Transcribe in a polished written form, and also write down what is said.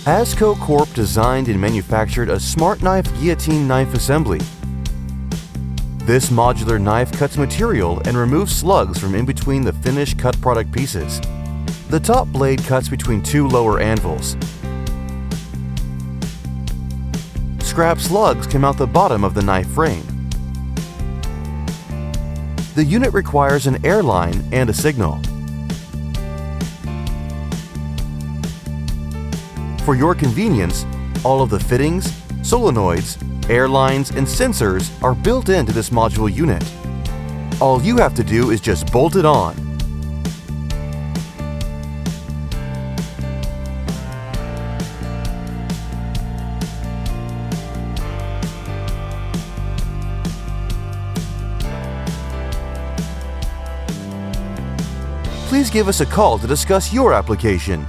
AZCO Corp designed and manufactured a SMARTKNIFE guillotine knife assembly. This modular knife cuts material and removes slugs from in between the finished cut product pieces. The top blade cuts between two lower anvils. Scrap slugs come out the bottom of the knife frame. The unit requires an airline and a signal. For your convenience, all of the fittings, solenoids, airlines, and sensors are built into this module unit. All you have to do is just bolt it on. Please give us a call to discuss your application.